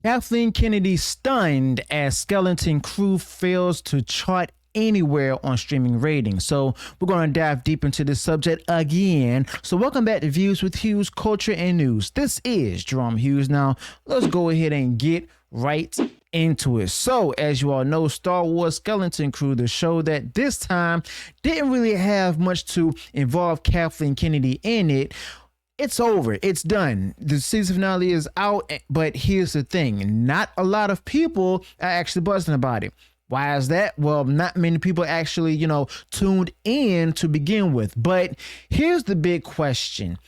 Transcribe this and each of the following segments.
Kathleen Kennedy stunned as Skeleton Crew fails to chart anywhere on streaming ratings. So we're going to dive deep into this subject again. So welcome back to Views with Hughes, Culture and News. This is Jerome Hughes. Now let's go ahead and get right into it. So as you all know, Star Wars Skeleton Crew, the show that this time didn't really have much to involve Kathleen Kennedy in it, it's over. It's done. The season finale is out, but here's the thing. Not a lot of people are actually buzzing about it. Why is that? Well, not many people actually, tuned in to begin with. But here's the big question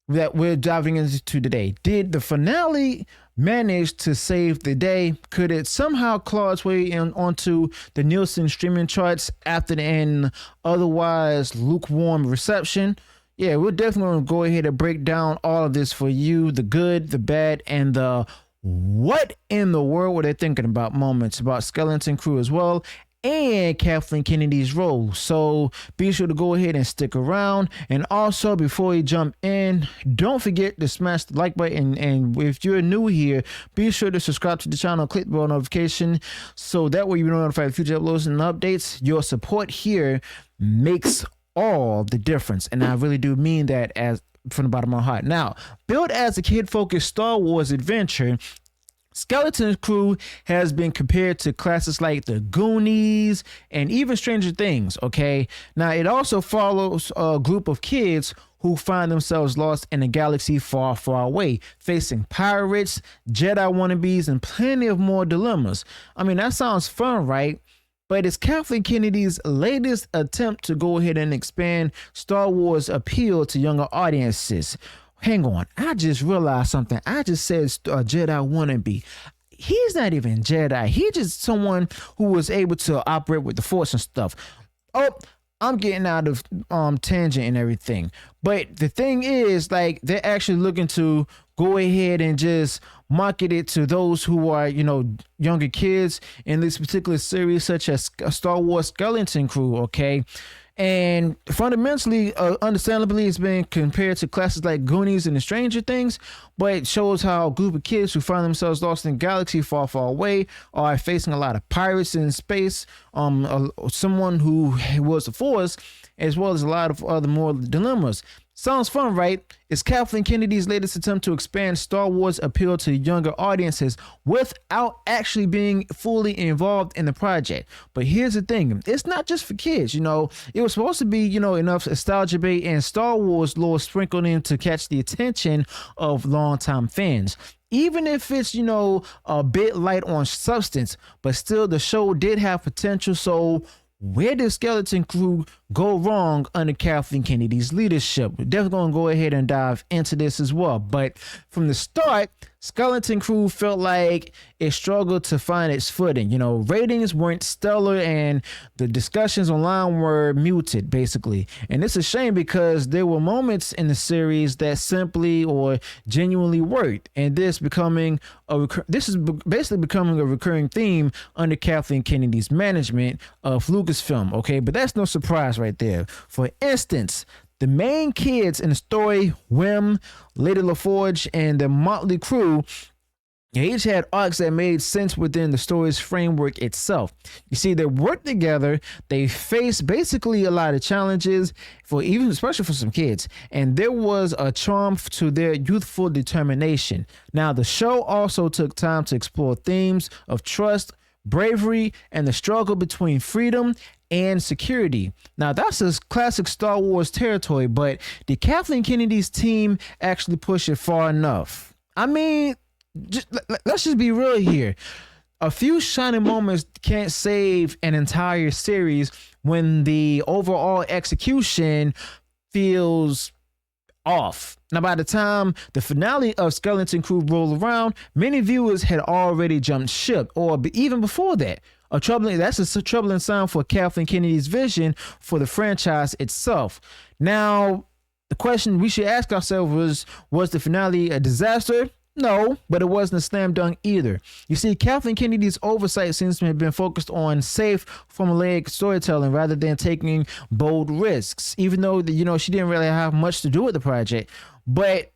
that we're diving into today. Did the finale manage to save the day? Could it somehow claw its way onto the Nielsen streaming charts after an otherwise lukewarm reception? Yeah, we're definitely going to go ahead and break down all of this for you, the good, the bad, and the what in the world were they thinking about moments about Skeleton Crew as well, and Kathleen Kennedy's role. So be sure to go ahead and stick around. And also, before you jump in, don't forget to smash the like button. And if you're new here, be sure to subscribe to the channel, click the bell notification, so that way you'll be notified of future uploads and updates. Your support here makes all the difference, and I really do mean that as from the bottom of my heart. Now, built as a kid-focused Star Wars adventure, Skeleton Crew has been compared to classics like The Goonies and even Stranger Things, okay? Now, it also follows a group of kids who find themselves lost in a galaxy far, far away, facing pirates, Jedi wannabes, and plenty of more dilemmas. I mean, that sounds fun, right? But it's Kathleen Kennedy's latest attempt to go ahead and expand Star Wars' appeal to younger audiences. Hang on, I just realized something. I just said Jedi wannabe. He's not even Jedi. He's just someone who was able to operate with the Force and stuff. Oh, I'm getting out of tangent and everything. But the thing is, like, they're actually looking to go ahead and just market it to those who are, younger kids in this particular series, such as Star Wars Skeleton Crew, okay? And fundamentally, understandably, it's been compared to classics like Goonies and the Stranger Things, but it shows how a group of kids who find themselves lost in a galaxy far, far away are facing a lot of pirates in space, someone who was the Force, as well as a lot of other more dilemmas. Sounds fun, right? It's Kathleen Kennedy's latest attempt to expand Star Wars' appeal to younger audiences without actually being fully involved in the project. But here's the thing. It's not just for kids, It was supposed to be, enough nostalgia bait and Star Wars lore sprinkled in to catch the attention of longtime fans. Even if it's, a bit light on substance, but still the show did have potential. So where did Skeleton Crew go wrong under Kathleen Kennedy's leadership? We're definitely going to go ahead and dive into this as well. But from the start, Skeleton Crew felt like it struggled to find its footing. Ratings weren't stellar and the discussions online were muted, basically. And it's a shame because there were moments in the series that simply or genuinely worked. And this is basically becoming a recurring theme under Kathleen Kennedy's management of Lucasfilm. Okay, but that's no surprise right there. For instance, the main kids in the story, Wim, Lady LaForge, and the motley crew, they each had arcs that made sense within the story's framework itself. You see, they worked together, they faced basically a lot of challenges, especially for some kids, and there was a charm to their youthful determination. Now, the show also took time to explore themes of trust, bravery, and the struggle between freedom and security. Now, that's a classic Star Wars territory, but did Kathleen Kennedy's team actually push it far enough? I mean, let's just be real here. A few shining moments can't save an entire series when the overall execution feels off. Now, by the time the finale of Skeleton Crew rolled around, many viewers had already jumped ship, or even before that. That's a troubling sign for Kathleen Kennedy's vision for the franchise itself. Now, the question we should ask ourselves was the finale a disaster? No, but it wasn't a slam dunk either. You see, Kathleen Kennedy's oversight seems to have been focused on safe, formulaic storytelling rather than taking bold risks, even though she didn't really have much to do with the project. But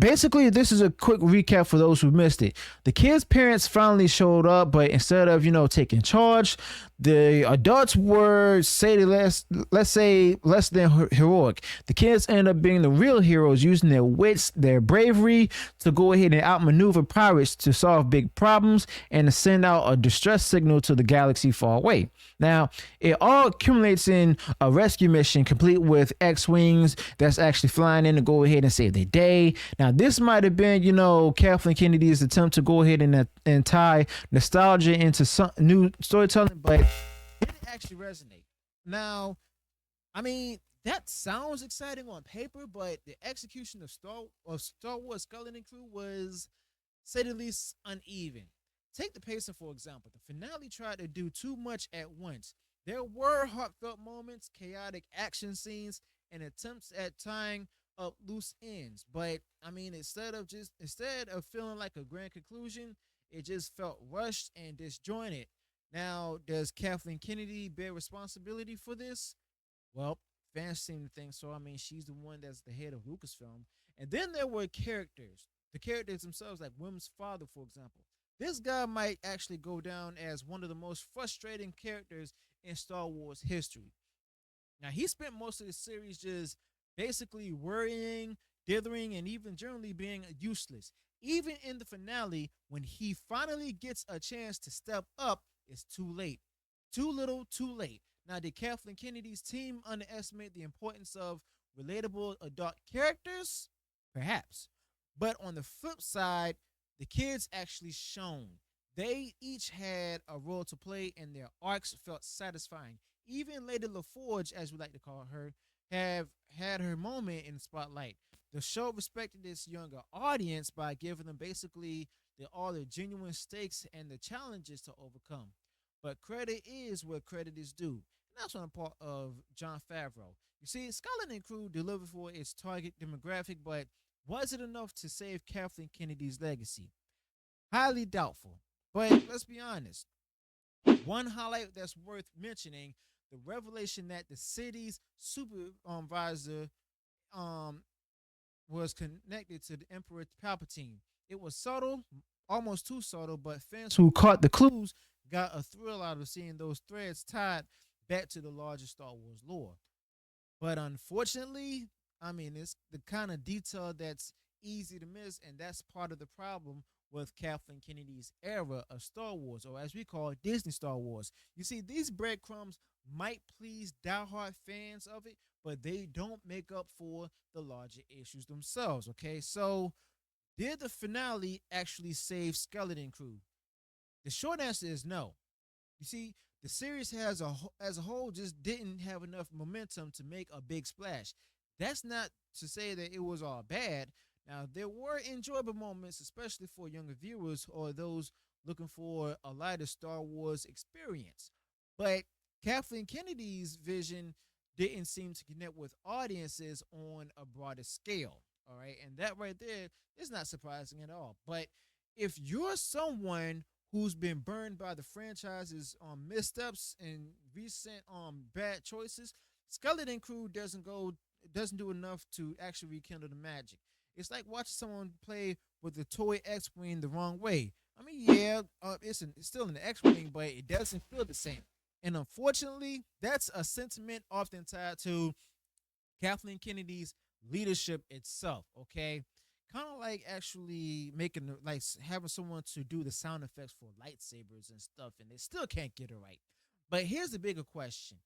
Basically, this is a quick recap for those who missed it. The kids' parents finally showed up, but instead of taking charge, the adults were say less, let's say less than heroic. The kids end up being the real heroes, using their wits, their bravery to go ahead and outmaneuver pirates to solve big problems and to send out a distress signal to the galaxy far away. Now, it all accumulates in a rescue mission complete with X-wings that's actually flying in to go ahead and save the day. Now, this might have been, Kathleen Kennedy's attempt to go ahead and tie nostalgia into some new storytelling, but it didn't actually resonate. Now, I mean, that sounds exciting on paper, but the execution of Star Wars Skeleton Crew was, say the least, uneven. Take the pacing, for example. The finale tried to do too much at once. There were heartfelt moments, chaotic action scenes, and attempts at tying up loose ends. But I mean, instead of feeling like a grand conclusion, it just felt rushed and disjointed. Now, does Kathleen Kennedy bear responsibility for this? Well, fans seem to think so. I mean, she's the one that's the head of Lucasfilm. And then there were characters. The characters themselves, like Wim's father, for example. This guy might actually go down as one of the most frustrating characters in Star Wars history. Now, he spent most of the series just basically worrying, dithering, and even generally being useless. Even in the finale, when he finally gets a chance to step up, it's too late. Too little, too late. Now, did Kathleen Kennedy's team underestimate the importance of relatable adult characters? Perhaps. But on the flip side, the kids actually shone. They each had a role to play, and their arcs felt satisfying. Even Lady LaForge, as we like to call her, have had her moment in the spotlight. The show respected its younger audience by giving them basically all the genuine stakes and the challenges to overcome. But credit is where credit is due. And that's on the part of Jon Favreau. You see, Skeleton Crew delivered for its target demographic, but was it enough to save Kathleen Kennedy's legacy? Highly doubtful. But let's be honest. One highlight that's worth mentioning: the revelation that the city's supervisor um, was connected to the Emperor Palpatine. It was subtle, almost too subtle, but fans who caught the clues got a thrill out of seeing those threads tied back to the larger Star Wars lore. But unfortunately, I mean, it's the kind of detail that's easy to miss, and that's part of the problem with Kathleen Kennedy's era of Star Wars, or as we call it, Disney Star Wars. You see, these breadcrumbs might please diehard fans of it, but they don't make up for the larger issues themselves, okay? So, did the finale actually save Skeleton Crew? The short answer is no. You see, the series as a whole just didn't have enough momentum to make a big splash. That's not to say that it was all bad. Now, there were enjoyable moments, especially for younger viewers or those looking for a lighter Star Wars experience. But Kathleen Kennedy's vision didn't seem to connect with audiences on a broader scale. All right. And that right there is not surprising at all. But if you're someone who's been burned by the franchise's missteps and recent bad choices, Skeleton Crew doesn't do enough to actually rekindle the magic. It's like watching someone play with the toy X-wing the wrong way. I mean, yeah, it's still an X-wing, but it doesn't feel the same. And unfortunately, that's a sentiment often tied to Kathleen Kennedy's leadership itself. Okay, kind of like actually making like having someone to do the sound effects for lightsabers and stuff, and they still can't get it right. But here's the bigger question: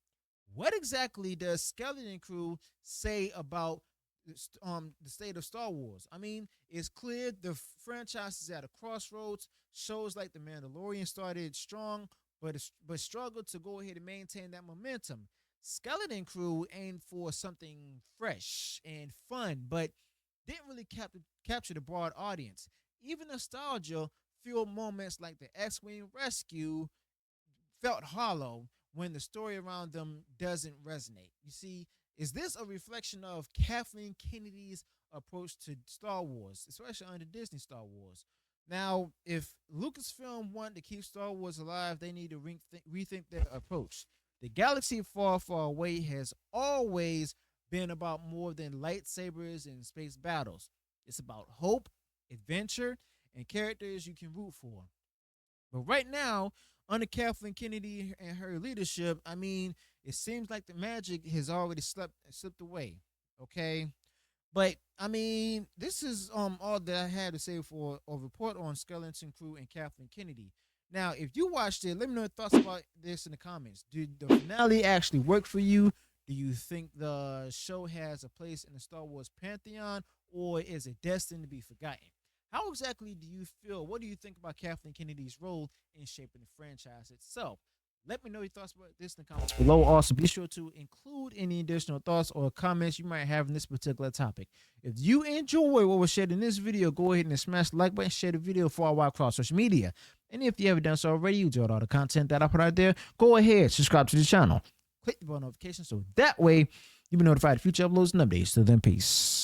what exactly does Skeleton Crew say about the state of Star Wars? I mean, it's clear the franchise is at a crossroads. Shows like The Mandalorian started strong, but struggled to go ahead and maintain that momentum. Skeleton Crew aimed for something fresh and fun, but didn't really capture the broad audience. Even nostalgia fueled moments like the X-Wing rescue felt hollow when the story around them doesn't resonate. You see, is this a reflection of Kathleen Kennedy's approach to Star Wars, especially under Disney Star Wars? Now, if Lucasfilm wanted to keep Star Wars alive, they need to rethink their approach. The galaxy far, far away has always been about more than lightsabers and space battles. It's about hope, adventure, and characters you can root for. But right now, under Kathleen Kennedy and her leadership, I mean, it seems like the magic has already slipped away. Okay, but I mean, this is all that I had to say for a report on Skeleton Crew and Kathleen Kennedy. Now, if you watched it, let me know your thoughts about this in the comments. Did the finale actually work for you? Do you think the show has a place in the Star Wars pantheon, or is it destined to be forgotten? How exactly do you feel? What do you think about Kathleen Kennedy's role in shaping the franchise itself? Let me know your thoughts about this in the comments below. Also, be sure to include any additional thoughts or comments you might have in this particular topic. If you enjoy what was shared in this video, go ahead and smash the like button, share the video far and wide across social media. And if you haven't done so already, you enjoyed all the content that I put out there, go ahead, subscribe to the channel. Click the bell notification so that way you'll be notified of future uploads and updates. So then, peace.